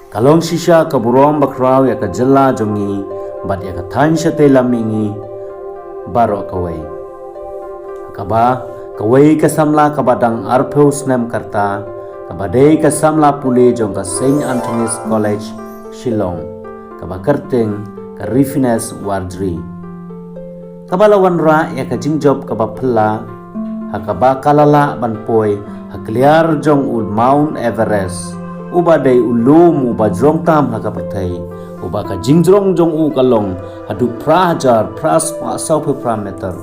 Kalong sisha ka burong bakraw ya ka jela jongi bat ya ka than shate lamingi baro kawai. Kaba kawai ka samla ka badang arpheu snem karta kabadei ka samla pule jong ka St. Anthony's College Shillong kaba kerting ka Rifines Wardri. Kabalawan ra ya ka jingjob kaba phla hakaba kalala banpoi hakliar jong ul Mount Everest uba dei ulum uba jrong tam hakapathai uba ka jingjrong jong u kalong hadu prahajar pras pa saupe parameter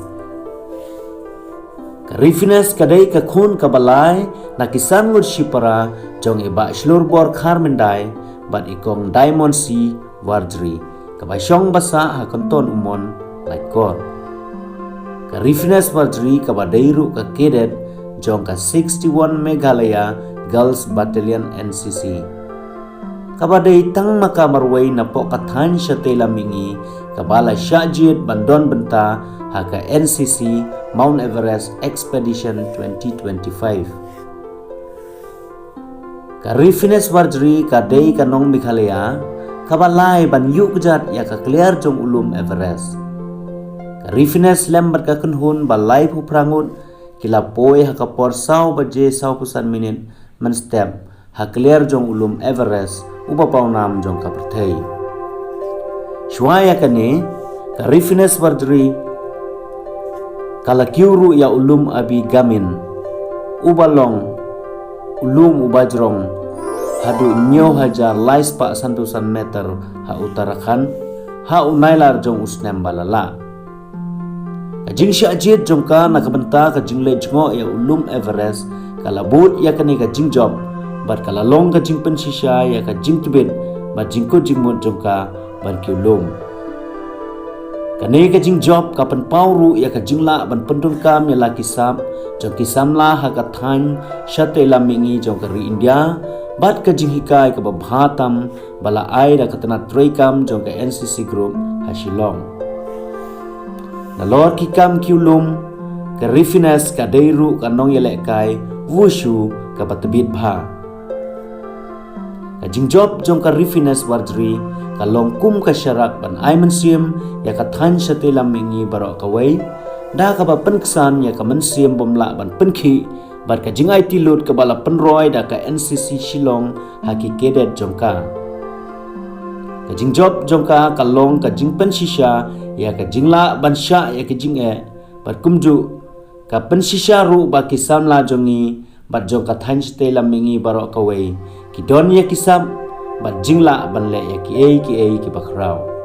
ka Rifines kadai ka khun kabalai na kisan ngur shipara jong iba shlurbor kharmendai bat ikong Diamond C Wardri ka basyong basa hakonton umon laikor ka Rifines Wardri ka badairu ka cadet jong ka 61 Meghalaya Girls Battalion NCC. Kabadai tang maka marway na po kathan siya tela mingi kabala syajid bandon benta haka NCC Mount Everest Expedition 2025. Ka Rifines Wardri kadai kanong Meghalaya kabalay ban yukjat ya ka clear jong ulum Everest. Ka Rifines lembat ka kunhun balay pu prangut kila poy haka por saw baje saw pusan minit man step hakler jong ulum Everest uba paunam jong kaperthei shwaya kane ka Rifines Wardri kala kiuru ya ulum abi gamin ubalong ulum ubajrong hadu nyo hajar lais pa santusan meter ha Uttarakhand ha unailar jong usnem balala kajing syajid jong ka nakabenta kajing le jongo ya ulum Everest kalabut ya kani ka jingjob bat kalalong ka jing pensisya ya ka jing tibet bat jingko jingmut jongka ban kiulum kani ka jingjob ka pen pauru ya ka jingla ban pendun kam ya la kisam jong kisamla ha ka than shate lamingi jong ka ri India bat ka jing hikai ka babhatam bala ai da ka tanat troikam jong ka NCC group ha Shillong nalor kikam kiulum ka Rifines ka deiru ka nong yelekai wushu ka patbit bha ka jingjob jong ka Rifines Wardri ka longkum ka syarak ban aimensiam ya ka than shate lamingi baro kawai da ka ba penksan ya ka mensiam bomla ban penkhi bat ka jingai tilut ka bala penroy da ka NCC Shillong haki cadet jong ka jingjob jong ka long ka jing pensisya ya ka jingla ban sya ya ka jinge bat kumju ka pensisya ru ba kisam la jongi bat jong ka than shate lamingi baro kawai ki don ya kisam bat jingla ban le ya ki ei ki bakrau